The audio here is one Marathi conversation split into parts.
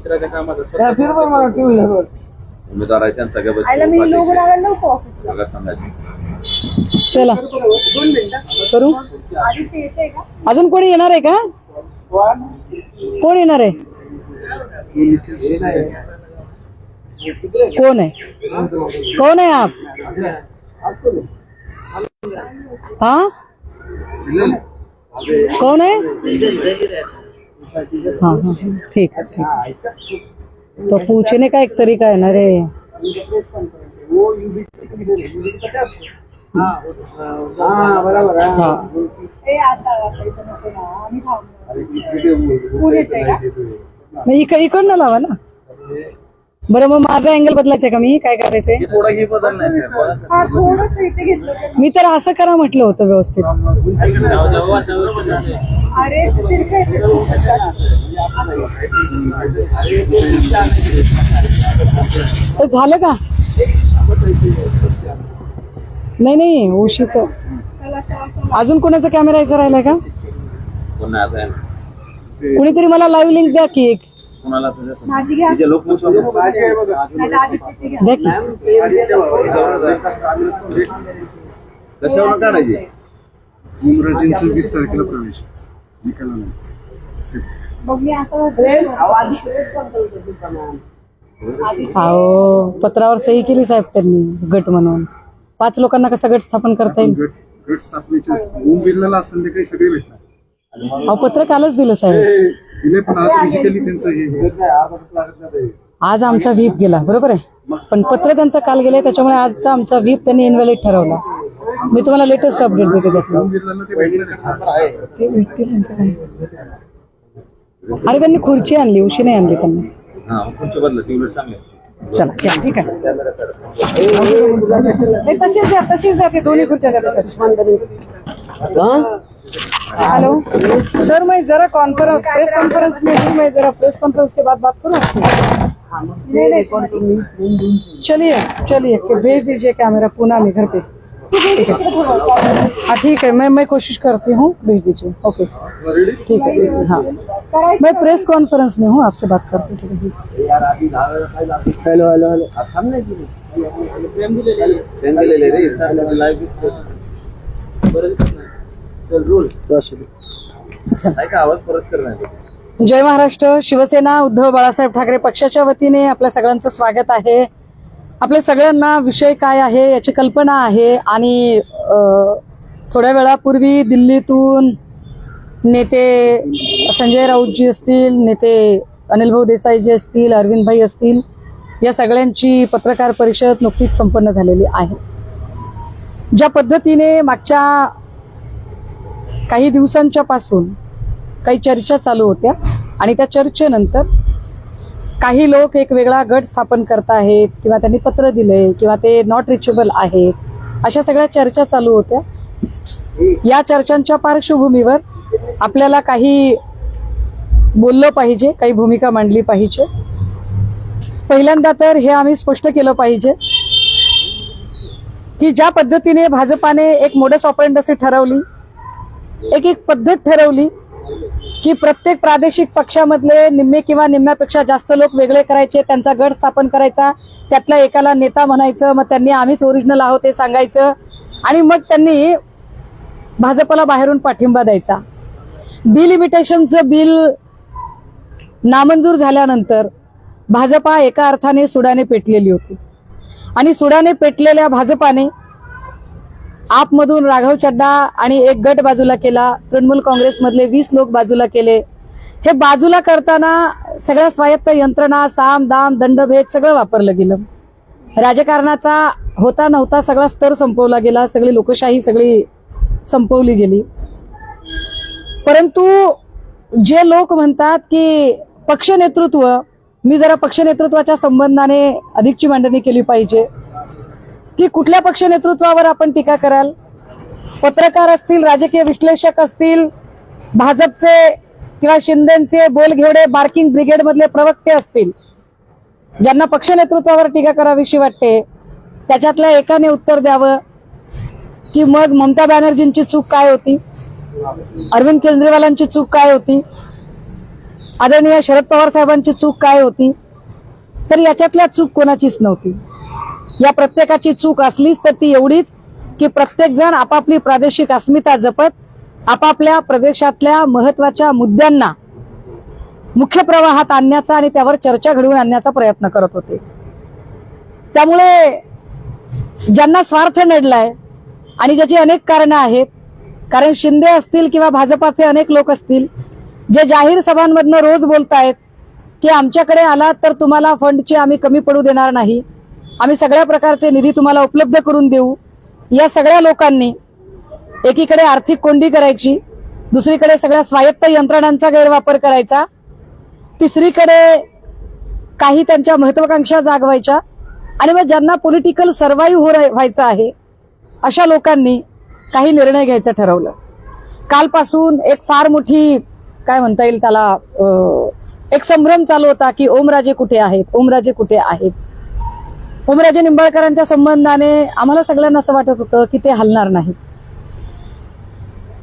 मंत्र्याच्या कामाचा उमेदवार आहे त्यांचा सांगायचं. चला करू. अजून कोणी येणार आहे का? कोण येणार आहे? कौन है? कौन है आप? हाँ कौन है? हाँ हाँ ठीक है ठीक है। तो पूछने का एक तरीका है ना रे। बरोबर इकडनं लावा ना. बरं मग माझा अँगल बदलायचा का? मी काय करायचंय? थोडाही बदल नाही. मी तर असं करा म्हटलं होतं व्यवस्थित. झालं का? नाही नाही उशीच. अजून कोणाचा कॅमेरा यायचा राहिलाय का? कुणीतरी मला लाईव्ह लिंक द्या की एक. उमराजेंचं 20 तारखेला प्रवेश निकाला नाही. हो पत्रावर सही केली साहेब त्यांनी गट म्हणून. 5 लोकांना कसं गट स्थापन करता येईल? गट स्थापनेचे ओम बिर्लाला संध्याकाळी सगळे भेटणार. अहो पत्र कालच दिलं साहेब. दिले पण आज फिजिकली त्यांचं हे. आज आमचा व्हीप गेला बरोबर आहे, पण पत्र त्यांचं काल गेलंय त्याच्यामुळे आजचा आमचा व्हीप त्यांनी इनव्हॅलिड ठरवला. मी तुम्हाला लेटेस्ट अपडेट देते त्यातलं. अरे त्यांनी खुर्ची आणली, उशी नाही आणली त्यांनी. चला ठीक आहे. तशीच द्या ते दोन्ही खुर्च्या द्या तशाच. हेलो सर, मैं जरा प्रेस कॉन्फ्रेंस में हूँ. मैं जरा प्रेस कॉन्फ्रेंस के बाद बात करूँ आपसे? चलिए भेज दीजिए कैमरा पूना में घर पे. हाँ ठीक है, मैं कोशिश करती हूँ, भेज दीजिए. ओके ठीक है. हाँ मैं प्रेस कॉन्फ्रेंस में हूँ, आपसे बात करती हूँ. ठीक है. हेलो जय महाराष्ट्र. शिवसेना उद्धव बाळासाहेब ठाकरे पक्षाच्या वतीने आपल्या सगळ्यांचं स्वागत आहे. आपल्या सगळ्यांना विषय काय आहे याची कल्पना आहे. आणि थोड्या वेळापूर्वी दिल्लीतून नेते संजय राऊतजी असतील, नेते अनिल भाऊ देसाईजी असतील, अरविंद भाई असतील, या सगळ्यांची पत्रकार परिषद नुकतीच संपन्न झालेली आहे. ज्या पद्धतीने मागच्या काही दिवसांच्या पासून काही चर्चा चालू होत्या आणि त्या चर्चेनंतर काही लोक एक वेगळा गट स्थापन करत आहेत किंवा त्यांनी पत्र दिलंय किंवा ते नॉट रिचेबल आहेत, अशा सगळ्या चर्चा चालू होत्या. या चर्चांच्या पार्श्वभूमीवर आपल्याला काही बोललं पाहिजे, काही भूमिका मांडली पाहिजे. पहिल्यांदा तर हे आम्ही स्पष्ट केलं पाहिजे की ज्या पद्धतीने भाजपाने एक मोडस ऑपरेंडसी ठरवली, एक पद्धत ठरवली की प्रत्येक प्रादेशिक पक्षामधले निम्मे किंवा निम्म्यापेक्षा जास्त लोक वेगळे करायचे, त्यांचा गट स्थापन करायचा, त्यातल्या एकाला नेता म्हणायचं, मग त्यांनी आम्हीच ओरिजिनल आहोत हे सांगायचं आणि मग त्यांनी भाजपला बाहेरून पाठिंबा द्यायचा. डिलिमिटेशनचं बिल नामंजूर झाल्यानंतर भाजपा एका अर्थाने सुडाने पेटलेली होती आणि सुडाने पेटलेल्या भाजपाने आपमधून राघव चड्डा आणि एक गट बाजूला केला, तृणमूल काँग्रेसमधले 20 लोक बाजूला केले. हे बाजूला करताना सगळ्या स्वायत्त यंत्रणा, साम दाम दंडभेद सगळं वापरलं गेलं. राजकारणाचा होता नव्हता सगळा स्तर संपवला गेला, सगळी लोकशाही सगळी संपवली गेली. परंतु जे लोक म्हणतात की पक्ष नेतृत्व, मी जरा पक्ष नेतृत्वाच्या संबंधाने अधिकची मांडणी केली पाहिजे की कुठल्या पक्ष नेतृत्वावर आपण टीका कराल. पत्रकार असतील, राजकीय विश्लेषक असतील, भाजपचे किंवा शिंदेचे बोलघेवडे बार्किंग ब्रिगेड मधले प्रवक्ते असतील, ज्यांना पक्ष नेतृत्वावर टीका करावीशी वाटते, त्याच्यातल्या एकाने उत्तर द्यावं की मग ममता बॅनर्जींची चूक काय होती, अरविंद केजरीवालांची चूक काय होती. आदरणीय शरद पवार साहेबांची चूक काय होती, तर याच्यातल्या चूक कोणाचीच नव्हती. या प्रत्येकाची चूक असलीच तर ती एवढीच की प्रत्येक जण आपापली प्रादेशिक अस्मिता जपत आपापल्या प्रदेशातल्या महत्वाच्या मुद्द्यांना मुख्य प्रवाहात आणण्याचा आणि त्यावर चर्चा घडवून आणण्याचा प्रयत्न करत होते. त्यामुळे ज्यांना स्वार्थ नडलाय आणि ज्याची अनेक कारणं आहेत, कारण शिंदे असतील किंवा भाजपाचे अनेक लोक असतील जे जाहीर सभांमधनं रोज बोलतायत की आमच्याकडे आला तर तुम्हाला फंडची आम्ही कमी पडू देणार नाही, आम्ही सगळ्या प्रकारचे निधी तुम्हाला उपलब्ध करून देऊ. या सगळ्या लोकांनी एकीकडे आर्थिक कोंडी करायची, दुसरीकडे सगळ्या स्वायत्त यंत्रणांचा गैरवापर करायचा, तिसरीकडे काही त्यांच्या महत्वाकांक्षा जागवायच्या आणि मग ज्यांना पॉलिटिकल सर्व्हाइव्ह व्हायचं आहे अशा लोकांनी काही निर्णय घ्यायचं ठरवलं. कालपासून एक फार मोठी काय म्हणता येईल त्याला एक संभ्रम चालू होता की ओमराजे कुठे आहेत, ओमराजे कुठे आहेत. ओमराजे निंबाळकरांच्या संबंधाने आम्हाला सगळ्यांना असं वाटत होतं की ते हलणार नाहीत,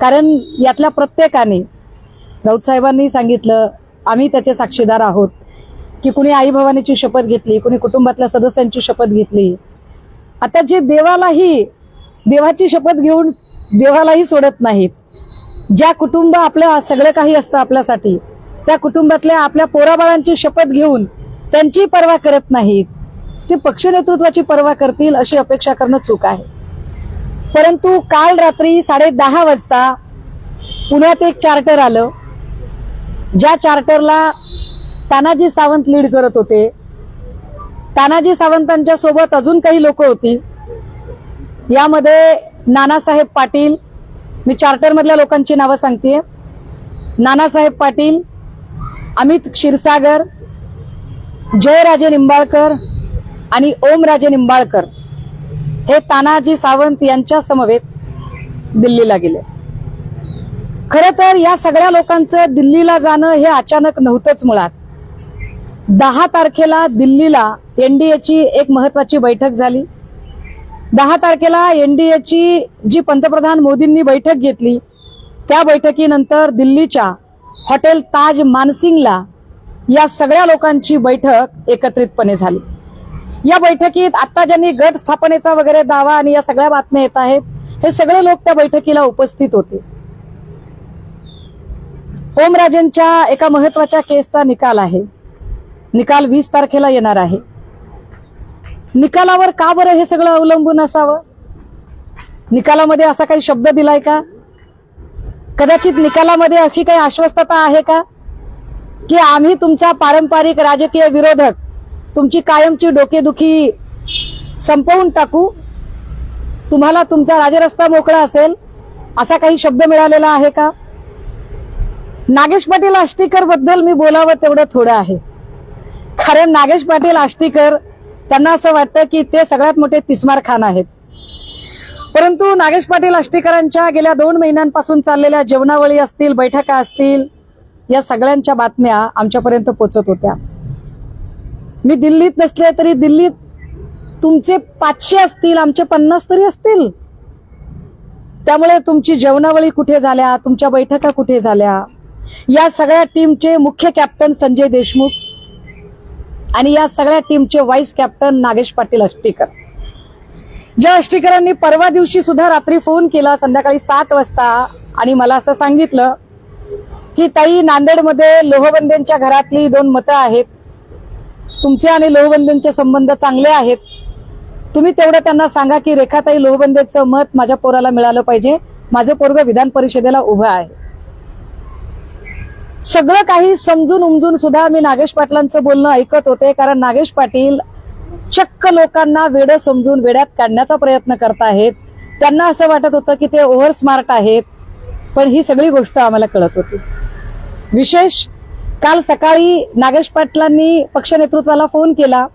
कारण यातल्या प्रत्येकाने राऊत साहेबांनी सांगितलं, आम्ही त्याचे साक्षीदार आहोत की कुणी आई भवानीची शपथ घेतली, कुणी कुटुंबातल्या सदस्यांची शपथ घेतली. आता जे देवाची शपथ घेऊन देवालाही सोडत नाहीत, ज्या कुटुंब आपलं सगळं काही असतं आपल्यासाठी, त्या कुटुंबातल्या आपल्या पोराबाळांची शपथ घेऊन त्यांची पर्वा करत नाहीत, ते पक्ष नेतृत्वाची पर्वा करतील अशी अपेक्षा करणं चूक आहे. परंतु काल रात्री 10:30 वाजता पुण्यात एक चार्टर आलं, ज्या चार्टरला तानाजी सावंत लीड करत होते. तानाजी सावंतांच्या सोबत अजून काही लोक होती. यामध्ये नानासाहेब पाटील, मी चार्टर मधल्या लोकांची नावं सांगतेय, नानासाहेब पाटील, अमित क्षीरसागर, जयराजे निंबाळकर आणि ओमराजे निंबाळकर हे तानाजी सावंत यांच्या समवेत दिल्लीला गेले. खरं तर या सगळ्या लोकांचं दिल्लीला जाणं हे अचानक नव्हतंच. मुळात 10 तारखेला दिल्लीला एनडीएची एक महत्वाची बैठक झाली. 10 तारखेला एनडीएची जी पंतप्रधान मोदींनी बैठक घेतली, त्या बैठकीनंतर दिल्लीच्या हॉटेल ताज मानसिंगला या सगळ्या लोकांची बैठक एकत्रितपणे झाली. या बैठकीत आता ज्यांनी गट स्थापनेचा वगैरे दावा आणि या सगळ्या बातम्या येत आहेत, हे सगळे लोक त्या बैठकीला उपस्थित होते. ओमराजेंच्या एका महत्वाच्या केसचा निकाल आहे. निकाल 20 तारखेला येणार आहे. निकालावर का बरं हे सगळं अवलंबून असावं? निकालामध्ये असा काही शब्द दिलाय का? कदाचित निकालामध्ये अशी काही आश्वस्तता आहे का की आम्ही तुमचा पारंपरिक राजकीय विरोधक, तुमची कायमची डोकेदुखी संपवून टाकू, तुम्हाला तुमचा राजरस्ता मोकळा असेल, असा काही शब्द मिळालेला आहे का? नागेश पाटील आष्टीकर बद्दल मी बोलावं तेवढं थोडं आहे, कारण नागेश पाटील आष्टीकर त्यांना असं वाटतं की ते सगळ्यात मोठे तिस्मार खान आहेत. परंतु नागेश पाटील आष्टीकरांच्या गेल्या 2 महिन्यांपासून चाललेल्या जेवणावळी असतील, बैठका असतील, या सगळ्यांच्या बातम्या आमच्यापर्यंत पोहोचत होत्या. मी दिल्लीत नसले तरी दिल्लीत तुमचे 500 असतील, आमचे 50 तरी असतील. त्यामुळे तुमची जेवणावळी कुठे झाल्या, तुमच्या बैठका कुठे झाल्या, या सगळ्या टीमचे मुख्य कॅप्टन संजय देशमुख आणि या सगळ्या टीमचे व्हाईस कॅप्टन नागेश पाटील आष्टीकर. ज्या आष्टीकरांनी परवा दिवशी सुद्धा रात्री फोन केला संध्याकाळी 7 वाजता आणि मला असं सांगितलं की ताई, नांदेडमध्ये लोहबंदेंच्या घरातली 2 मतं आहेत, तुमचे आणि लोहबंदेंचे संबंध चांगले आहेत, तुम्ही तेवढं त्यांना सांगा की रेखाताई लोहबंदेचं मत माझ्या पोराला मिळालं पाहिजे, माझं पोरगं विधान परिषदेला उभं आहे. सगळं काही समजून उमजून सुद्धा मी नागेश पाटलांचं बोलणं ऐकत होते, कारण नागेश पाटील चक्क लोकांना वेडं समजून वेड्यात काढण्याचा प्रयत्न करतायत. त्यांना असं वाटत होतं की ते ओव्हर स्मार्ट आहेत, पण ही सगळी गोष्ट आम्हाला कळत होती. विशेष काल सकाळी नागेश पाटलांनी पक्ष नेतृत्वाला फोन केला.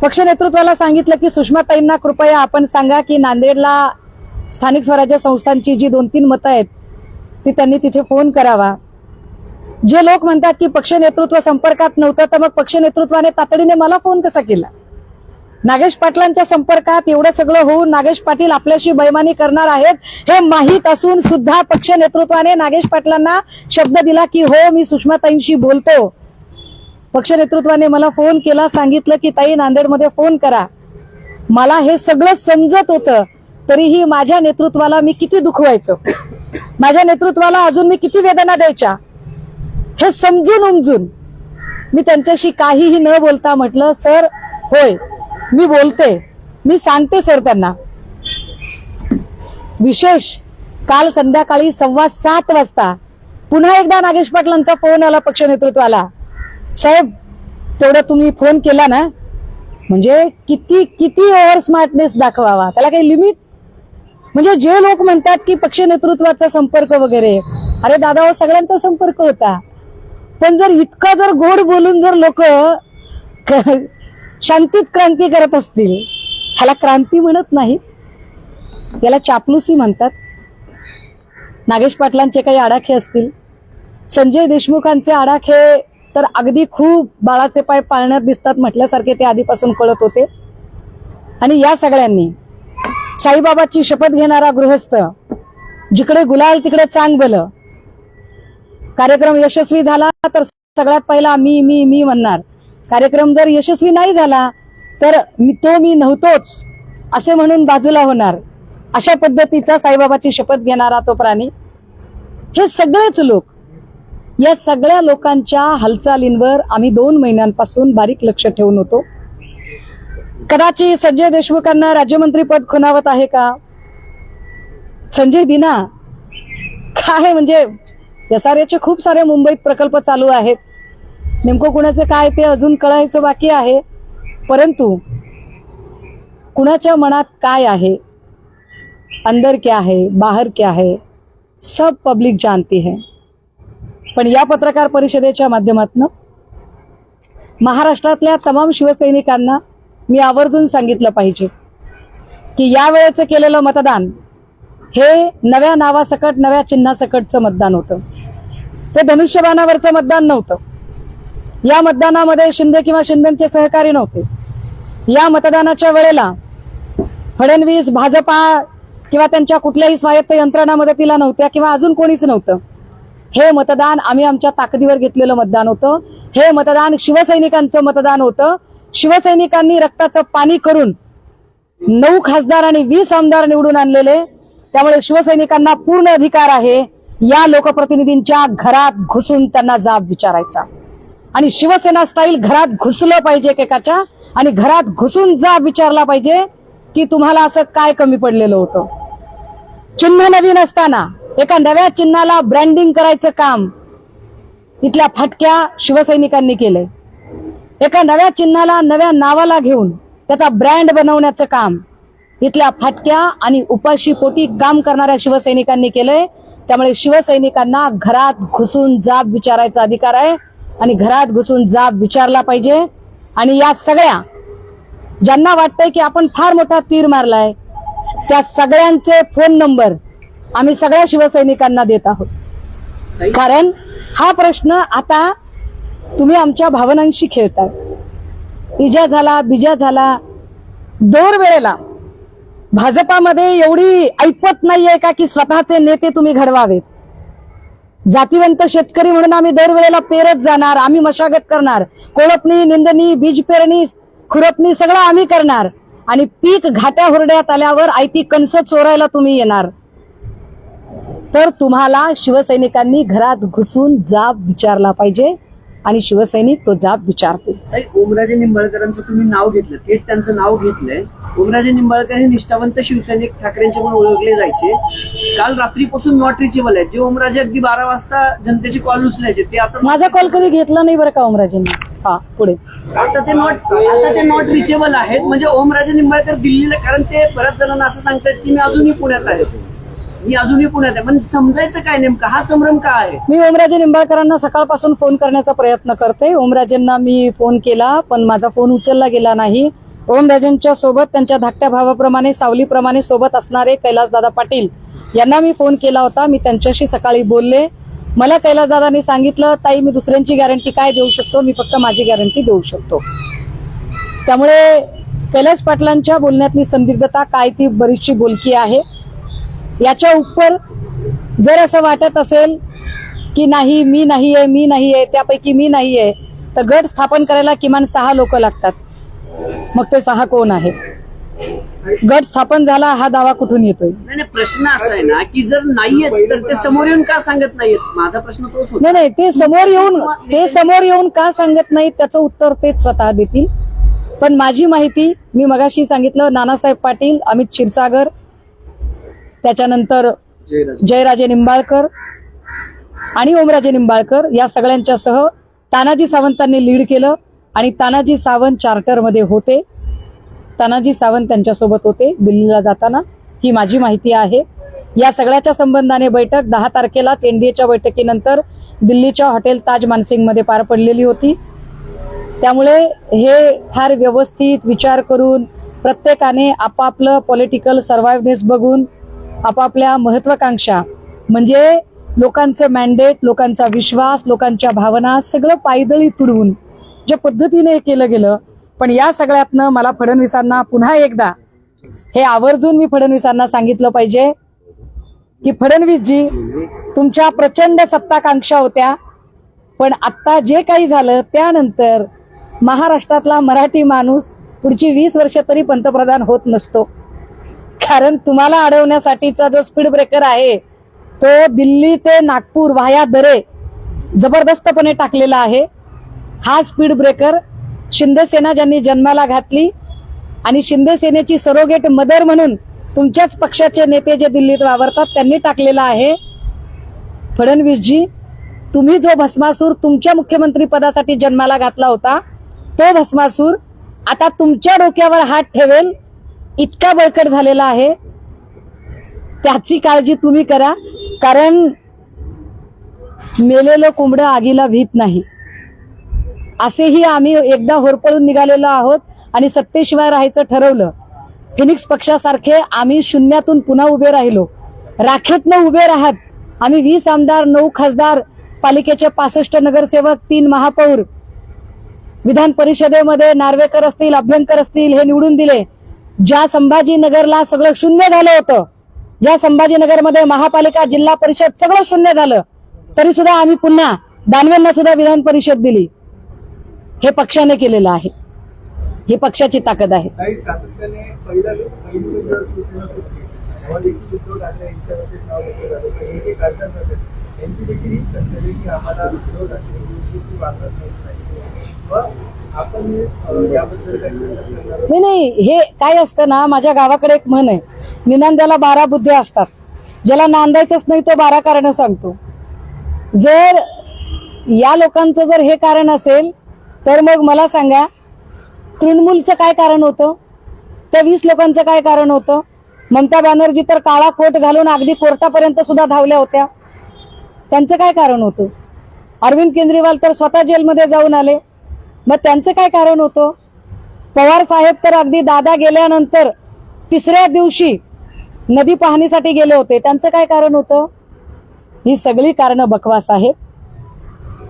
पक्ष नेतृत्वाला सांगितलं की सुषमाताईंना कृपया आपण सांगा की नांदेडला स्थानिक स्वराज्य संस्थांची जी 2-3 मतं आहेत ती त्यांनी तिथे फोन करावा. जे लोक म्हणतात की पक्ष नेतृत्व संपर्कात नव्हतं, तर मग पक्ष नेतृत्वाने तातडीने मला फोन कसा केला? नागेश पाटलांच्या संपर्कात एवढं सगळं होऊन नागेश पाटील आपल्याशी बेईमानी करणार आहेत हे माहीत असून सुद्धा पक्ष नेतृत्वाने नागेश पाटलांना शब्द दिला की हो मी सुषमाताईंशी बोलतो. पक्ष नेतृत्वाने मला फोन केला, सांगितलं की ताई नांदेडमध्ये फोन करा. मला हे सगळं समजत होतं, तरीही माझ्या नेतृत्वाला मी किती दुखवायचं, माझ्या नेतृत्वाला अजून मी किती वेदना द्यायच्या हे समजून उमजून मी त्यांच्याशी काहीही न बोलता म्हटलं सर होय मी बोलते, मी सांगते सर त्यांना. विशेष काल संध्याकाळी 7:15 वाजता पुन्हा एकदा नागेश पाटलांचा फोन आला पक्ष नेतृत्वाला. साहेब तेवढं तुम्ही फोन केला ना, म्हणजे किती किती ओव्हर स्मार्टनेस दाखवावा, त्याला काही लिमिट. म्हणजे जे लोक म्हणतात की पक्ष नेतृत्वाचा संपर्क वगैरे, अरे दादा हो सगळ्यांचा संपर्क होता, पण जर इतका जर गोड बोलून जर लोक शांतीत क्रांती करत असतील, ह्याला क्रांती म्हणत नाही, याला चापलुसी म्हणतात. नागेश पाटलांचे काही आडाखे असतील, संजय देशमुखांचे आडाखे तर अगदी खूप बाळाचे पाय पाळण्यात दिसतात म्हटल्यासारखे ते आधीपासून कळत होते. आणि या सगळ्यांनी साईबाबाची शपथ घेणारा गृहस्थ, जिकडे गुलाल तिकडे चांग भलं, कार्यक्रम यशस्वी झाला तर सगळ्यात पहिला मी मी मी म्हणणार, कार्यक्रम जर यशस्वी नाही झाला तर मी नव्हतोच असे म्हणून बाजूला होणार, अशा पद्धतीचा साईबाबाची शपथ घेणारा तो प्राणी. हे सगळेच लोक, या सगळ्या लोकांच्या हालचालींवर आम्ही 2 महिन्यांपासून बारीक लक्ष ठेवून होतो. कदाचित संजय देशमुखांना राज्यमंत्री पद खुणावत आहे का? संजय दिना काय, म्हणजे SRAचे खूप सारे मुंबईत प्रकल्प चालू आहेत, नेमकं कुणाचे काय ते अजून कळायचं बाकी आहे. परंतु कुणाच्या मनात काय आहे, अंदर क्या है बाहर क्या है, सब पब्लिक जानती है. पण या पत्रकार परिषदेच्या माध्यमातून महाराष्ट्रातल्या तमाम शिवसैनिकांना मी आवर्जून सांगितलं पाहिजे की या वेळेचं केलेलं मतदान हे नव्या नावासकट नव्या चिन्हासकटचं मतदान होतं, ते धनुष्यबाणावरचं मतदान नव्हतं. या मतदानामध्ये शिंदे किंवा शिंदेचे सहकारी नव्हते. या मतदानाच्या वेळेला फडणवीस, भाजपा किंवा त्यांच्या कुठल्याही स्वायत्त यंत्रणा मदतीला नव्हत्या किंवा अजून कोणीच नव्हतं. हे मतदान आम्ही आमच्या ताकदीवर घेतलेलं मतदान होतं. हे मतदान शिवसैनिकांचं मतदान होतं. शिवसैनिकांनी रक्ताचं पाणी करून 9 खासदार आणि 20 आमदार निवडून आणलेले, त्यामुळे शिवसैनिकांना पूर्ण अधिकार आहे या लोकप्रतिनिधींच्या घरात घुसून त्यांना जाब विचारायचा. आणि शिवसेना स्टाईल घरात घुसलं पाहिजे एकेकाच्या, आणि घरात घुसून जाब विचारला पाहिजे की तुम्हाला असं काय कमी पडलेलं होतं. चिन्ह नवीन असताना एका नव्या चिन्हाला ब्रँडिंग करायचं काम इथल्या फाटक्या शिवसैनिकांनी केलंय. एका नव्या चिन्हाला नव्या नावाला घेऊन त्याचा ब्रँड बनवण्याचं काम इथल्या फाटक्या आणि उपाशी पोटी काम करणाऱ्या शिवसैनिकांनी केलंय. त्यामुळे शिवसैनिकांना घरात घुसून जाब विचारायचा अधिकार आहे आणि घरात घुसून जाब विचारला पाहिजे. आणि या सगळ्या ज्यांना वाटतंय की आपण फार मोठा तीर मारलाय, त्या सगळ्यांचे फोन नंबर आम्ही सगळ्या शिवसैनिकांना देत आहोत. कारण हा प्रश्न आता तुम्ही आमच्या भावनांशी खेळताय. इजा झाला बिजा झाला, दर वेळेला भाजपामध्ये एवढी ऐपत नाहीये का की स्वतःचे नेते तुम्ही घडवावेत. जातीवंत शेतकरी म्हणून आम्ही दरवेळेला पेरत जाणार, आम्ही मशागत करणार, कोळपणी, निंदणी, बीज पेरणी, खुरपणी सगळं आम्ही करणार, आणि पीक घाट्या हुरड्यात आल्यावर आयती कणसं चोरायला तुम्ही येणार. तर तुम्हाला शिवसैनिकांनी घरात घुसून जाब विचारला पाहिजे आणि शिवसैनिक तो जाब विचारतील. ओमराजे निंबाळकरांचं तुम्ही नाव घेतलं, थेट त्यांचं नाव घेतलंय. ओमराजे निंबाळकर हे निष्ठावंत शिवसैनिक ठाकरेंचे पण ओळखले जायचे. काल रात्रीपासून नॉट रिचेबल आहेत. जे ओमराजे अगदी 12 वाजता जनतेचे कॉल उचलायचे ते आता माझा कॉल कधी घेतला नाही बरं का ओमराजेंनी. हा पुढे आता ते नॉट रिचेबल आहेत. म्हणजे ओमराजे निंबाळकर दिल्लीला, कारण ते बऱ्याच जणांना असं सांगतात की मी अजूनही पुण्यात आहे, मी अजूनही पुण्यात आहे. पण समजायचं काय नेमका हा संभ्रम का आहे? मी ओमराजे निंबाळकरांना सकाळपासून फोन करण्याचा प्रयत्न करते. ओमराजेंना मी फोन केला पण माझा फोन उचलला गेला नाही. ओमराजेंच्या सोबत त्यांच्या धाकट्या भावाप्रमाणे सावलीप्रमाणे सोबत असणारे कैलासदादा पाटील यांना मी फोन केला होता. मी त्यांच्याशी सकाळी बोलले. मला कैलासदादांनी सांगितलं, ताई मी दुसऱ्यांची गॅरंटी काय देऊ शकतो, मी फक्त माझी गॅरंटी देऊ शकतो. त्यामुळे कैलास पाटलांच्या बोलण्यातली संदिग्धता काय ती बरीचशी बोलकी आहे. याच्या उपर जर असं वाटत असेल की नाही मी नाहीये त्यापैकी मी नाहीये, तर गट स्थापन करायला किमान 6 लोक लागतात. मग ते 6 कोण आहे? गट स्थापन झाला हा दावा कुठून येतोय? नाही नाही, प्रश्न असा आहे ना की जर नाहीयेत तर ते समोर येऊन का सांगत नाहीयेत? माझा प्रश्न तोच होता. नाही, ते समोर येऊन का सांगत नाहीत त्याचं उत्तर तेच स्वतः देतील. पण माझी माहिती मी मगाशी सांगितलं, नानासाहेब पाटील, अमित क्षीरसागर, त्याच्यानंतर जयराजे निंबाळकर आणि ओमराजे निंबाळकर या सगळ्यांच्यासह तानाजी सावंतांनी लीड केलं आणि तानाजी सावंत चार्टरमध्ये होते. तानाजी सावंत त्यांच्यासोबत होते दिल्लीला जाताना, ही माझी माहिती आहे. या सगळ्याच्या संबंधाने बैठक 10 तारखेलाच एनडीएच्या बैठकीनंतर दिल्लीच्या हॉटेल ताज मानसिंगमध्ये पार पडलेली होती. त्यामुळे हे फार व्यवस्थित विचार करून प्रत्येकाने आपापलं पॉलिटिकल सर्व्हायव्हनेस बघून आपापल्या महत्वाकांक्षा म्हणजे लोकांचं मॅन्डेट, लोकांचा विश्वास, लोकांच्या भावना सगळं पायदळी तुडवून ज्या पद्धतीने हे केलं गेलं. पण या सगळ्यातनं मला फडणवीसांना पुन्हा एकदा हे आवर्जून मी फडणवीसांना सांगितलं पाहिजे की फडणवीसजी, तुमच्या प्रचंड सत्ताकांक्षा होत्या, पण आता जे काही झालं त्यानंतर महाराष्ट्रातला मराठी माणूस पुढची 20 वर्ष तरी पंतप्रधान होत नसतो. कारण तुम्हाला अडवण्यासाठीचा जो स्पीड ब्रेकर आहे तो दिल्ली ते नागपूर व्हाया दरे जबरदस्तपणे टाकलेला आहे. हा स्पीड ब्रेकर शिंदे सेना ज्यांनी जन्माला घातली आणि शिंदे सेनेची सरोगेट मदर म्हणून तुमच्याच पक्षाचे नेते जे दिल्लीत वावरतात त्यांनी टाकलेला आहे. फडणवीसजी, तुम्ही जो भस्मासूर तुमच्या मुख्यमंत्री पदासाठी जन्माला घातला होता तो भस्मासूर आता तुमच्या डोक्यावर हात ठेवेल इतका बळकट झालेला आहे. त्याची काळजी तुम्ही करा, कारण मेलेलं कोंबडं आगीला भीत नाही. असेही आम्ही एकदा होरपळून निघालेलो आहोत आणि सत्तेशिवाय राहायचं ठरवलं. फिनिक्स पक्षासारखे आम्ही शून्यातून पुन्हा उभे राहिलो, राखेतनं उभे राहत आम्ही 20 आमदार, 9 खासदार, पालिकेचे 65 नगरसेवक, 3 महापौर, विधान परिषदेमध्ये नार्वेकर असतील, अभ्यंकर असतील, हे निवडून दिले. ज्या संभाजीनगरला सगळं शून्य झालं होतं, ज्या संभाजीनगरमध्ये महापालिका, जिल्हा परिषद सगळं शून्य झालं, तरी सुद्धा आम्ही पुन्हा दानवेंना सुद्धा विधान परिषद दिली. हे पक्षाने केलेलं आहे, ही पक्षाची ताकद आहे. काही सातत्याने पहिली उद्धव शिवसेना होती, तेव्हा देखील उद्धव ठाकरे यांच्यावरती नाव घेतलं जातं. काही काही खासदार यांची देखील हीच चर्चा आहे की आम्हाला उद्धव ठाकरे यांची वागत नाही. मग आपण याबद्दल काही नाही, हे काय असतं ना, माझ्या गावाकडे एक म्हण आहे, निनांद्याला 12 बुद्ध्या असतात, ज्याला नांदायचंच नाही तो 12 कारण सांगतो. जर या लोकांचं जर हे कारण असेल तर मग मला सांगा, तृणमूलचं काय कारण होतं? त्या 20 लोकांचं काय कारण होतं? ममता बॅनर्जी तर काळा कोट घालून अगदी कोर्टापर्यंत सुद्धा धावल्या होत्या, त्यांचं काय कारण होतं? अरविंद केजरीवाल तर स्वतः जेलमध्ये जाऊन आले, मग त्यांचं काय कारण होतं? पवार साहेब तर अगदी दादा गेल्यानंतर 3ऱ्या दिवशी नदी पाहणीसाठी गेले होते, त्यांचं काय कारण होतं? ही सगळी कारणं बकवास आहेत.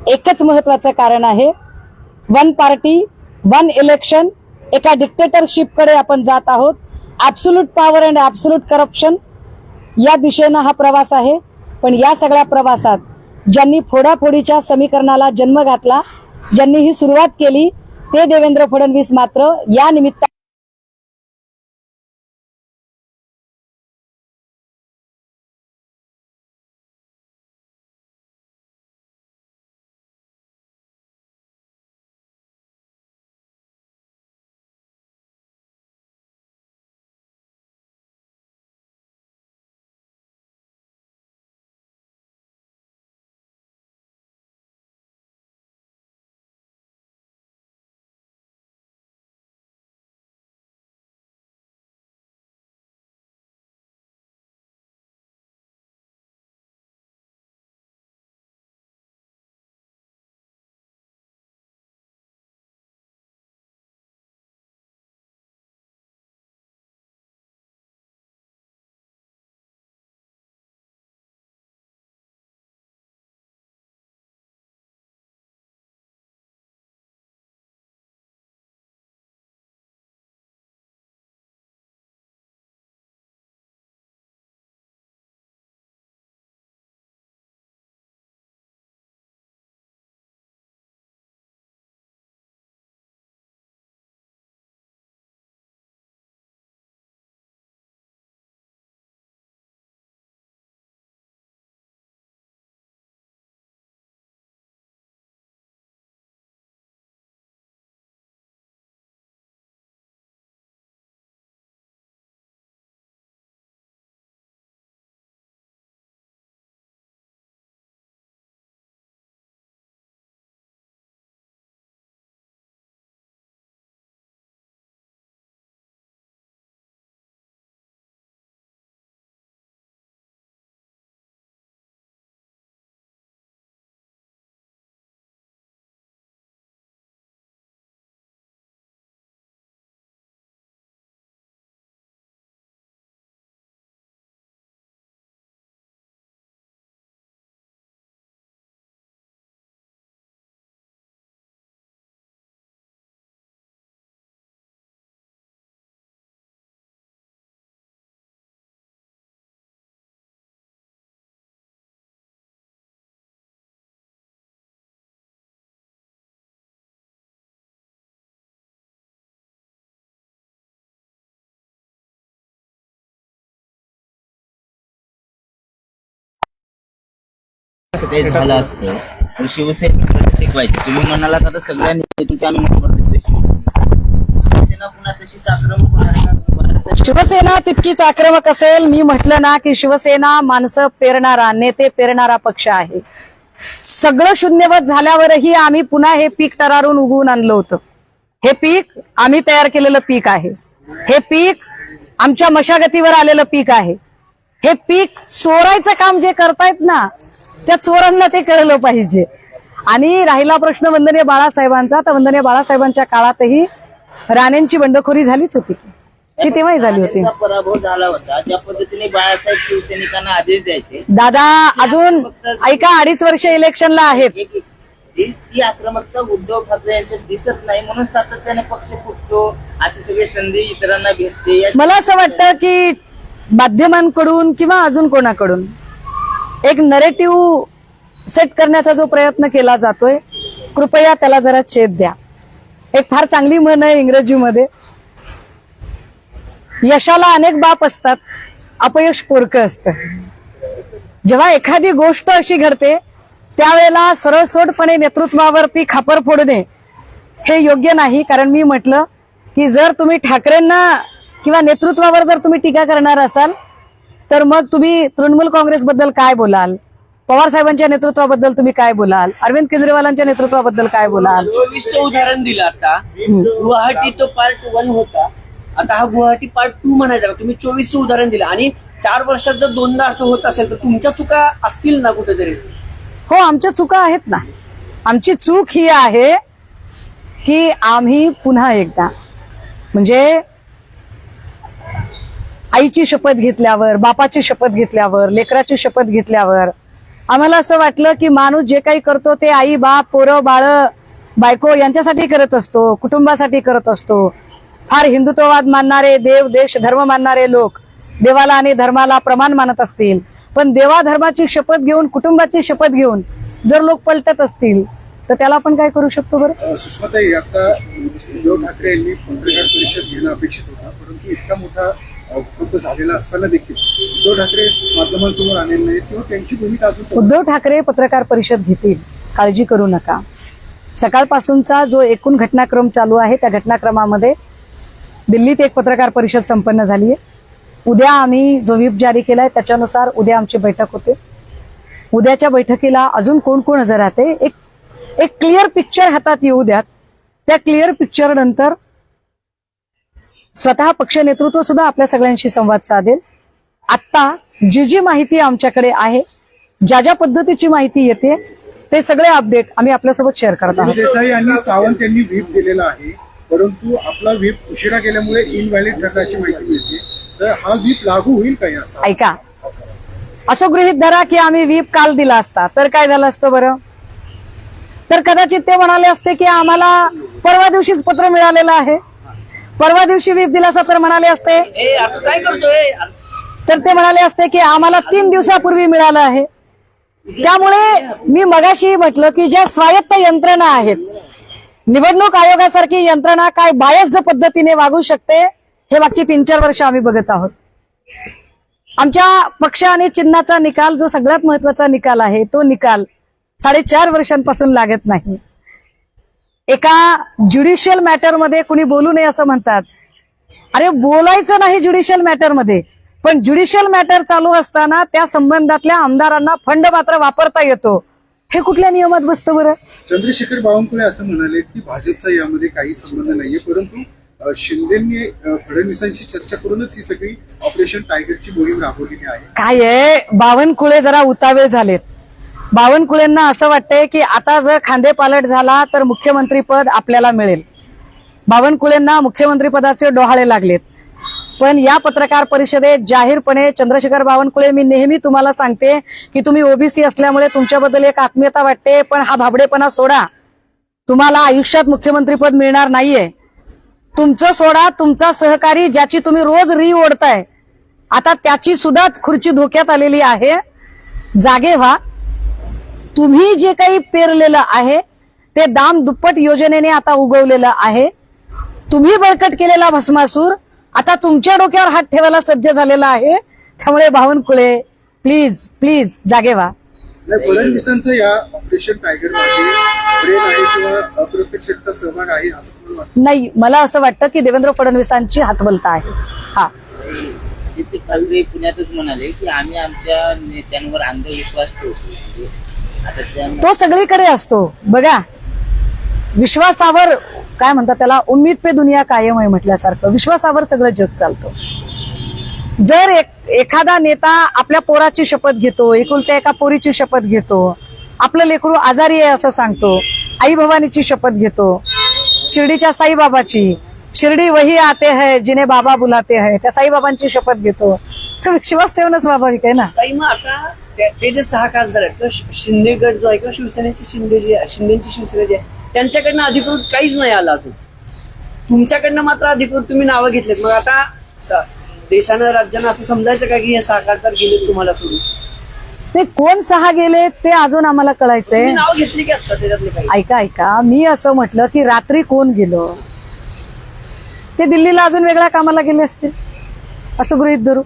एकच महत्वाचं कारण आहे, 1 पार्टी 1 इलेक्शन. एका डिक्टेटरशिपकडे आपण जात आहोत. Absolute power and absolute corruption या दिशेनं हा प्रवास आहे. पण या सगळ्या प्रवासात ज्यांनी फोडाफोडीच्या समीकरणाला जन्म घातला, ज्यांनी ही सुरुवात केली, ते देवेंद्र फडणवीस मात्र या निमित्ताने असं काही झालं असतं तर शिवसेना टिकवायची. तुम्ही म्हणाला का तर सगळ्या नेत्यांची आम्ही नंबर देतोय. शिवसेना पुन्हा तशीच आक्रमक होणार का? शिवसेना तितकीच आक्रमक असेल. मी म्हटलं ना की शिवसेना माणसं पेरणारा, नेते पेरणारा पक्ष आहे. सगळं शून्यवत झाल्यावरही आम्ही पुन्हा हे पीक तरारून उगवून आणलं होतं. हे पीक आम्ही तयार केलेलं पीक आहे. हे पीक आमच्या मशागतीवर आलेलं पीक आहे. हे पीक चोरायचं काम जे करतायत ना त्या चोरांना ते कळलं पाहिजे. आणि राहिला प्रश्न वंदनीय बाळासाहेबांचा, तर वंदनीय बाळासाहेबांच्या काळातही राणेंची बंडखोरी झालीच होती ती तेव्हाही झाली होती. राणेंचा पराभव झाला होता. ज्या पद्धतीने बाळासाहेब शिवसैनिकांना आदेश द्यायचे दादा अजून ऐका, 2.5 वर्ष इलेक्शनला आहेत. ती आक्रमकता उद्धव ठाकरे यांच्यात दिसत नाही म्हणून सातत्याने पक्ष फुटतो. अशी सगळी संधी इतरांना भेटते. मला असं वाटतं की माध्यमांकडून किंवा अजून कोणाकडून एक नरेटिव्ह सेट करण्याचा जो प्रयत्न केला जातोय, कृपया त्याला जरा छेद द्या. एक फार चांगली म्हण आहे इंग्रजीमध्ये, यशाला अनेक बाप असतात, अपयश पोरकं असतं. जेव्हा एखादी गोष्ट अशी घडते त्यावेळेला सरळसोटपणे नेतृत्वावरती खापर फोडणे हे योग्य नाही. कारण मी म्हटलं की जर तुम्ही ठाकरेंना किंवा नेतृत्वावर जर तुम्ही टीका करणार असाल तर मग तुम्ही तृणमूल काँग्रेसबद्दल काय बोलाल, पवार साहेबांच्या नेतृत्वाबद्दल तुम्ही काय बोलाल, अरविंद केजरीवालांच्या नेतृत्वाबद्दल काय बोलाल. 24चं उदाहरण दिलं आता. गुवाहाटी तो पार्ट 1 होता, आता हा गुवाहाटी पार्ट 2 म्हणायचा. तुम्ही 24चं उदाहरण दिलं आणि 4 वर्षात जर 2दा असं होत असेल तर तुमच्या चुका असतील ना कुठेतरी. हो, आमच्या चुका आहेत ना. आमची चूक ही आहे की आम्ही पुन्हा एकदा म्हणजे आईची शपथ घेतल्यावर, बापाची शपथ घेतल्यावर, लेकराची शपथ घेतल्यावर आम्हाला असं वाटलं की माणूस जे काही करतो ते आई, बाप, पोरं, बाळ, बायको यांच्यासाठी करत असतो, कुटुंबासाठी करत असतो. फार हिंदुत्ववाद मानणारे, देव, देश, धर्म मानणारे लोक देवाला आणि धर्माला प्रमाण मानत असतील, पण देवाधर्माची शपथ घेऊन, कुटुंबाची शपथ घेऊन जर लोक पलटत असतील तर त्याला आपण काय करू शकतो बरं. सुषमाताई, आता उद्धव ठाकरे यांनी पत्रकार परिषद घेणं अपेक्षित होता, परंतु इतका मोठा भूकंप झालेला असताना देखील उद्धव ठाकरे माध्यमांसमोर आलेले नाही किंवा त्यांची भूमिका अजून. उद्धव ठाकरे पत्रकार परिषद घेतील, काळजी करू नका. सकाळपासूनचा जो एकूण घटनाक्रम चालू आहे त्या घटनाक्रमामध्ये दिल्लीत एक पत्रकार परिषद संपन्न झाली आहे. उद्या आम्ही जो व्हीप जारी केलाय त्याच्यानुसार उद्या आमची बैठक होते. उद्याच्या बैठकीला अजून कोण कोण हजर राहते एक क्लिअर पिक्चर हातात येऊ द्यात. त्या क्लिअर पिक्चर नंतर स्वतः पक्ष नेतृत्व सुद्धा आपल्या सगळ्यांशी संवाद साधेल. आत्ता जी माहिती आमच्याकडे आहे, ज्या पद्धतीची माहिती येते ते सगळे अपडेट आम्ही आपल्यासोबत शेअर करत आहोत. देसाई आणि सावंत यांनी व्हीप दिलेला आहे, परंतु आपला व्हीप उशिरा केल्यामुळे इनव्हॅलिड ठरला अशी माहिती मिळते. तर हा व्हीप लागू होईल का याचा? ऐका, असं गृहीत धरा की आम्ही व्हीप काल दिला असता तर काय झालं असतं बरं. तर कदाचित ते म्हणाले असते की आम्हाला परवा दिवशीच पत्र मिळालेलं आहे, परवा दिवशी व्हीप दिला असता तर म्हणाले असते. असं काय करतोय. तर ते म्हणाले असते की आम्हाला 3 दिवसापूर्वी मिळालं आहे. त्यामुळे मी मगाशी म्हटलं की ज्या स्वायत्त यंत्रणा आहेत, निवडणूक आयोगासारखी यंत्रणा काय बायस्ड पद्धतीने वागू शकते हे मागची 3-4 वर्ष आम्ही बघत आहोत. आमच्या पक्ष आणि चिन्हाचा निकाल जो सगळ्यात महत्वाचा निकाल आहे तो निकाल 4.5 वर्षांपासून लागत नाही. एका ज्युडिशियल मॅटरमध्ये कुणी बोलू नये असं म्हणतात. अरे बोलायचं नाही ज्युडिशियल मॅटरमध्ये, पण ज्युडिशियल मॅटर चालू असताना त्या संबंधातल्या आमदारांना फंड मात्र वापरता येतो. हे कुठल्या नियमात बसतं बरं. चंद्रशेखर बावनकुळे असं म्हणाले की भाजपचा यामध्ये काही संबंध नाहीये, परंतु शिंदेंनी फडणवीसांशी चर्चा करूनच ही सगळी ऑपरेशन टायगरची मोहीम राबवलेली आहे. काय आहे, बावनकुळे जरा उतावेळ झालेत. बावनकुळेंना असं वाटतंय की आता जर खांदेपालट झाला तर मुख्यमंत्री पद आपल्याला मिळेल. बावनकुळेंना मुख्यमंत्री पदाचे डोहाळे लागलेत. पण या पत्रकार परिषदेत जाहीरपणे चंद्रशेखर बावनकुळे, मी नेहमी तुम्हाला सांगते की तुम्ही ओबीसी असल्यामुळे तुमच्याबद्दल एक आत्मीयता वाटते, पण हा भाबडेपणा सोडा. तुम्हाला आयुष्यात मुख्यमंत्री पद मिळणार नाहीये. तुमचं सोडा, तुमचा सहकारी ज्याची तुम्ही रोज ओढताय, आता त्याची सुद्धा खुर्ची धोक्यात आलेली आहे. जागे व्हा. तुम्ही जे काही पेरलेलं आहे ते दाम दुप्पट योजनेने आता उगवलेलं आहे. तुम्ही बळकट केलेला भस्मासूर आता तुमच्या डोक्यावर हात ठेवायला सज्ज झालेला आहे. त्यामुळे बावनकुळे, प्लीज प्लीज जागे व्हा. नाही, फडणवीसांचं या ऑपरेशन टायगर मध्ये ब्रेन आहे किंवा अप्रत्यक्षरित्या सहभाग आहे असं तुम्हाला वाटतं? नाही, मला असं वाटतं की देवेंद्र फडणवीसांची हातबलता आहे. हा, ते काल ते पुण्यातच म्हणाले की आम्ही आमच्या नेत्यांवर अंधविश्वास ठेवतो. म्हणजे आता त्या तो सगळीकडे असतो बघा. विश्वासावर काय म्हणतात त्याला, उम्मीद पे दुनिया कायम आहे म्हटल्यासारखं विश्वासावर सगळं जग चालतं. जर एखादा नेता आपल्या पोराची शपथ घेतो, एकुलत्या एका पोरीची शपथ घेतो, आपलं लेकरू आजारी आहे असं सांगतो, आई भवानीची शपथ घेतो, शिर्डीच्या साईबाबाची, शिर्डी वही आते है जिन्हें बाबा बुलाते है, त्या साईबाबांची शपथ घेतो, तर विश्वास ठेवणं स्वाभाविक आहे ना. ताई, मग आता ते जे 6 खासदार आहेत किंवा शिंदे गट जो आहे किंवा शिवसेनेची शिंदेची शिवसेना जी आहे त्यांच्याकडनं अधिकृत काहीच नाही आलं अजून. तुमच्याकडनं मात्र अधिकृत तुम्ही नावं घेतलेत. मग आता देशानं राज्यानं असं समजायचं का की हे 6 खासदार गेले तुम्हाला सोडून? ते कोण 6 गेले ते अजून आम्हाला कळायचंय. तुम्ही नाव घेतली की आता त्याच्यातले काही? ऐका, मी असं म्हटलं की रात्री कोण गेलं, ते दिल्लीला अजून वेगळ्या कामाला गेले असतील असं गृहीत धरू.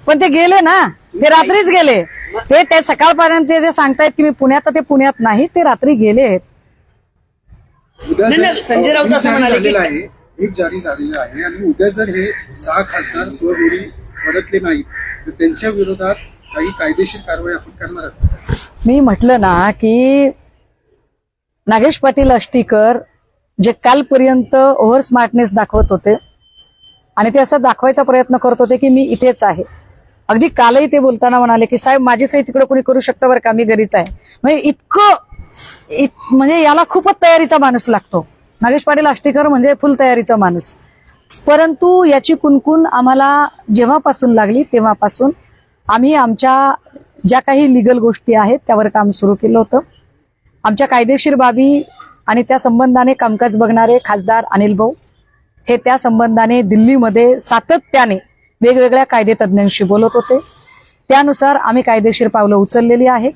पण ते गेले ना, ते रात्रीच गेले. ते सकाळपर्यंत जे सांगतायत की मी पुण्यात, ते पुण्यात नाही, ते रात्री गेले. उद्या नाही, जर संजय राऊत असं म्हणाले की झालेलं आहे, व्हीप जारी झालेलं आहे आणि उद्या जर हे 6 खासदार स्वघरी परतले नाही तर त्यांच्या विरोधात काही कायदेशीर कारवाई आपण करणार आहोत. मी म्हटलं ना की नागेश पाटील आष्टीकर जे कालपर्यंत ओव्हर स्मार्टनेस दाखवत होते आणि ते असं दाखवायचा प्रयत्न करत होते की मी इथेच आहे. अगदी कालही ते बोलताना म्हणाले की साहेब माझी सही तिकडे कोणी करू शकतं बरं का, मी घरीच आहे. म्हणजे म्हणजे याला खूपच तयारीचा माणूस लागतो. नागेश पाटील आष्टीकर म्हणजे फुल तयारीचा माणूस. परंतु याची कुणकुण आम्हाला जेव्हापासून लागली तेव्हापासून आम्ही आमच्या ज्या काही लिगल गोष्टी आहेत त्यावर काम सुरू केलं होतं. आमच्या कायदेशीर बाबी आणि त्या संबंधाने कामकाज बघणारे खासदार अनिल भाऊ हे त्या संबंधाने दिल्लीमध्ये सातत्याने वेगवेगळ्या कायदेतज्ञांशी बोलत होते. त्यानुसार आम्ही कायदेशीर पावलं उचललेली आहे.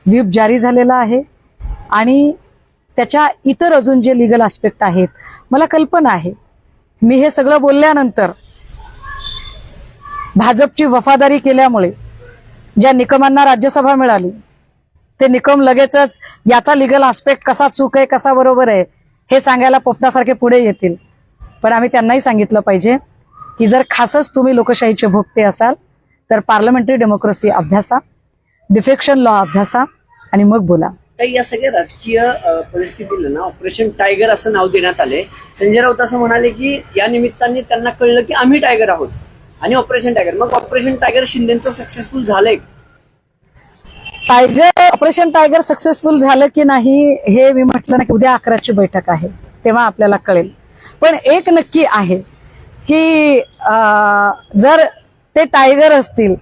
व्हीप जारी झालेला आहे आणि त्याच्या इतर अजून जे लिगल आस्पेक्ट आहेत मला कल्पना आहे. मी हे सगळं बोलल्यानंतर भाजपची वफादारी केल्यामुळे ज्या निकमांना राज्यसभा मिळाली ते निकम लगेचच याचा लिगल आस्पेक्ट कसा चूक आहे कसा बरोबर आहे हे सांगायला पोपटासारखे पुढे येतील. पण आम्ही त्यांनाही सांगितलं पाहिजे की जर खासच तुम्ही लोकशाहीचे भोगते असाल तर पार्लमेंटरी डेमोक्रेसी अभ्यासा, डिफेक्शन लॉ अभ्यासा आणि मग बोला. काही या सगळ्या राजकीय परिस्थितीला ना ऑपरेशन टायगर असं नाव देण्यात आले. संजय राऊत असं म्हणाले की या निमित्ताने त्यांना कळलं की आम्ही टायगर आहोत आणि ऑपरेशन टायगर. मग ऑपरेशन टायगर शिंदेचं सक्सेसफुल झालंय? ऑपरेशन टायगर सक्सेसफुल झालं की नाही हे मी म्हटलं ना की उद्या 11ची बैठक आहे तेव्हा आपल्याला कळेल. पण एक नक्की आहे की जर ते टायगर असतील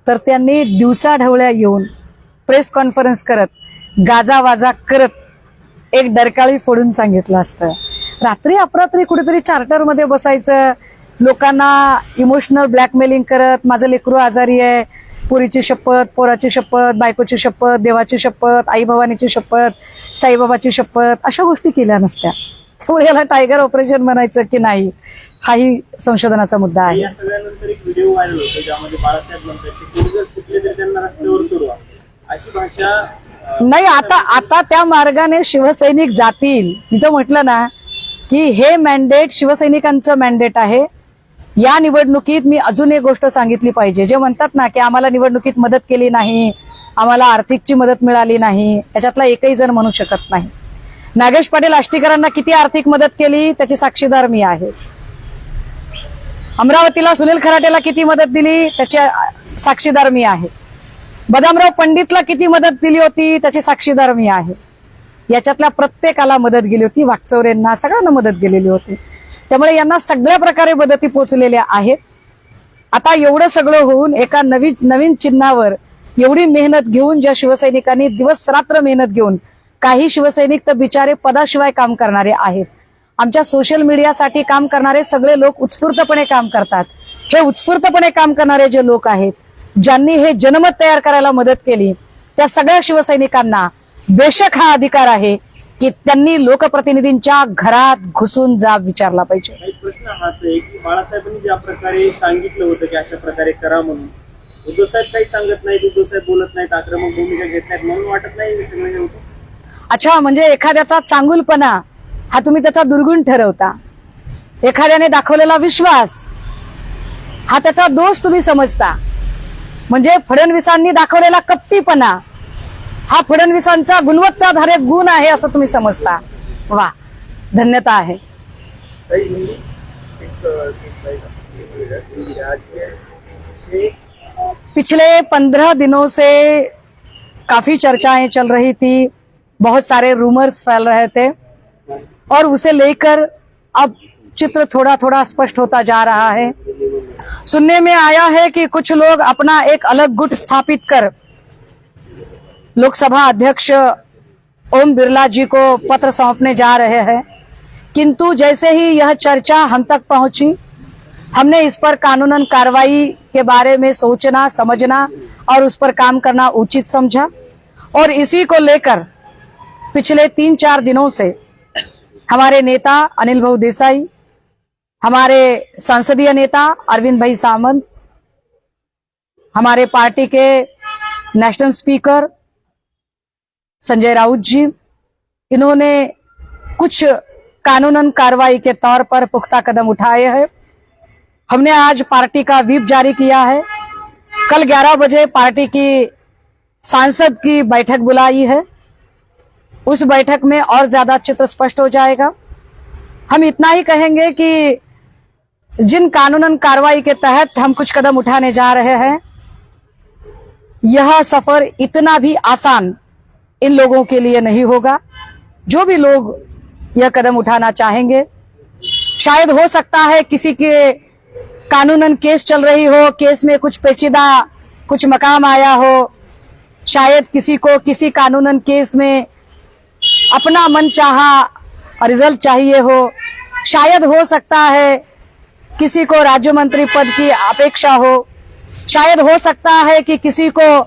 तर त्यांनी दिवसाढवळ्या येऊन प्रेस कॉन्फरन्स करत गाजावाजा करत एक डरकाळी फोडून सांगितलं असतं. रात्री अपरात्री कुठेतरी चार्टरमध्ये बसायचं, लोकांना इमोशनल ब्लॅकमेलिंग करत माझं लेकरू आजारी आहे, पुरीची शपथ, पोराची शपथ, बायकोची शपथ, देवाची शपथ, आई भवानीची शपथ, साईबाबाची शपथ, अशा गोष्टी केल्या नसत्या. त्यामुळे याला टायगर ऑपरेशन म्हणायचं की नाही हाही संशोधनाचा मुद्दा आहे. या सगळ्यानंतर एक व्हिडिओ व्हायरल होतो ज्यामध्ये बाळासाहेब म्हणतात की कोणी जर कुठले तरी त्यांना रस्त्यावर तुडवा अशी भाषा. नाही, आता त्या मार्गाने शिवसैनिक जातील. मी तर म्हटलं ना की हे मॅन्डेट शिवसैनिकांचं मॅन्डेट आहे. या निवडणुकीत मी अजून एक गोष्ट सांगितली पाहिजे. जे म्हणतात ना की आम्हाला निवडणुकीत मदत केली नाही, आम्हाला आर्थिकची मदत मिळाली नाही, याच्यातला एकही जण म्हणू शकत नाही. नागेश पाटील आष्टीकरांना किती आर्थिक मदत केली त्याची साक्षीदार मी आहे. अमरावतीला सुनील खराटेला किती मदत दिली त्याची साक्षीदार मी आहे. बदामराव पंडितला किती मदत दिली होती त्याची साक्षीदार मी आहे. याच्यातल्या प्रत्येकाला मदत गेली होती. वाकचौरेंना सगळ्यांना मदत गेलेली होती. त्यामुळे यांना सगळ्या प्रकारे मदती पोहोचलेल्या आहेत. आता एवढं सगळं होऊन एका नवीन चिन्हावर एवढी मेहनत घेऊन ज्या शिवसैनिकांनी दिवस रात्र मेहनत घेऊन, काही शिवसैनिक तर बिचारे पदाशिवाय काम करणारे आहेत. आमच्या सोशल मीडियासाठी काम करणारे सगळे लोक उत्स्फूर्तपणे काम करतात. हे उत्स्फूर्तपणे काम करणारे जे लोक आहेत, ज्यांनी हे जनमत तयार करायला मदत केली, त्या सगळ्या शिवसैनिकांना बेशक हा अधिकार आहे की त्यांनी लोकप्रतिनिधींच्या घरात घुसून जाब विचारला पाहिजे. प्रश्न हाच आहे की बाळासाहेबांनी ज्या प्रकारे सांगितलं होतं की अशा प्रकारे करा म्हणून, उद्धव साहेब काही सांगत नाहीत, उद्धव साहेब बोलत नाहीत, आक्रमक भूमिका घेत नाहीत म्हणून वाटत नाही हे सगळं हे होतं. अच्छा, म्हणजे एखाद्याचा चांगुलपणा हा तुम्ही त्याचा दुर्गुण ठरवता, एखाद्याने दाखवलेला विश्वास हा त्याचा दोष तुम्ही समजता, म्हणजे फडणवीसांनी दाखवलेला कपटीपणा हा फडणवीसांचा गुणवत्ताधारक गुण आहे असं तुम्ही समजता. वा, धन्यता आहे. ताई, एक राजकीय पिछले 15 दिनों से काफी चर्चाएं चल रही थी, बहुत सारे रूमर्स फैल रहे थे और उसे लेकर अब चित्र थोड़ा थोड़ा स्पष्ट होता जा रहा है. सुनने में आया है कि कुछ लोग अपना एक अलग गुट स्थापित कर लोकसभा अध्यक्ष ओम बिरला जी को पत्र सौंपने जा रहे हैं, किंतु जैसे ही यह चर्चा हम तक पहुंची, हमने इस पर कानूनन कार्रवाई के बारे में सोचना, समझना और उस पर काम करना उचित समझा और इसी को लेकर पिछले 3-4 दिनों से हमारे नेता अनिल भाऊ देसाई, हमारे संसदीय नेता अरविंद भाई सामंत, हमारे पार्टी के नेशनल स्पीकर संजय राउत जी, इन्होंने कुछ कानूनन कार्रवाई के तौर पर पुख्ता कदम उठाए हैं. हमने आज पार्टी का व्हिप जारी किया है. कल 11 बजे पार्टी की सांसद की बैठक बुलाई है. उस बैठक में और ज्यादा चित्र स्पष्ट हो जाएगा. हम इतना ही कहेंगे कि जिन कानूनन कार्रवाई के तहत हम कुछ कदम उठाने जा रहे हैं, यह सफर इतना भी आसान इन लोगों के लिए नहीं होगा. जो भी लोग यह कदम उठाना चाहेंगे, शायद हो सकता है किसी के कानूनन केस चल रही हो, केस में कुछ पेचीदा कुछ मकाम आया हो, शायद किसी को किसी कानूनन केस में अपना मन चाहा रिजल्ट चाहिए हो, शायद हो सकता है किसी को राज्य मंत्री पद की अपेक्षा हो, शायद हो सकता है कि किसी को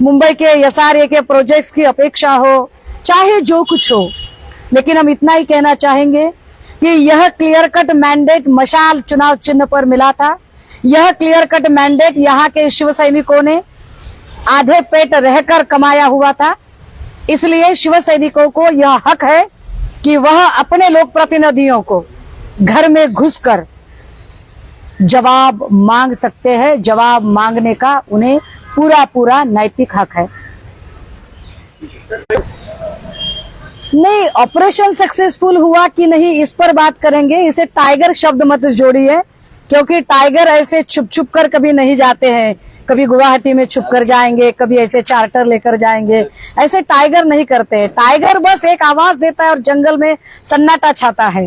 मुंबई के एसआरए के प्रोजेक्ट्स की अपेक्षा हो, चाहे जो कुछ हो, लेकिन हम इतना ही कहना चाहेंगे कि यह क्लियर कट मैंडेट मशाल चुनाव चिन्ह पर मिला था. यह क्लियर कट मैंडेट यहाँ के शिव सैनिकों ने आधे पेट रहकर कमाया हुआ था. इसलिए शिव सैनिकों को यह हक है कि वह अपने लोक प्रतिनिधियों को घर में घुसकर जवाब मांग सकते हैं. जवाब मांगने का उन्हें पूरा पूरा नैतिक हक है. नहीं, ऑपरेशन सक्सेसफुल हुआ कि नहीं इस पर बात करेंगे. इसे टाइगर शब्द मत जोड़िए, क्योंकि टाइगर ऐसे छुप छुप कर कभी नहीं जाते हैं. कभी गुवाहाटी में छुप कर जाएंगे, कभी ऐसे चार्टर लेकर जाएंगे. ऐसे टाइगर नहीं करते हैं. टाइगर बस एक आवाज देता है और जंगल में सन्नाटा छाता है.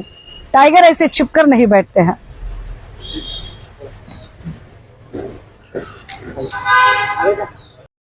टाइगर ऐसे छुप कर नहीं बैठते हैं.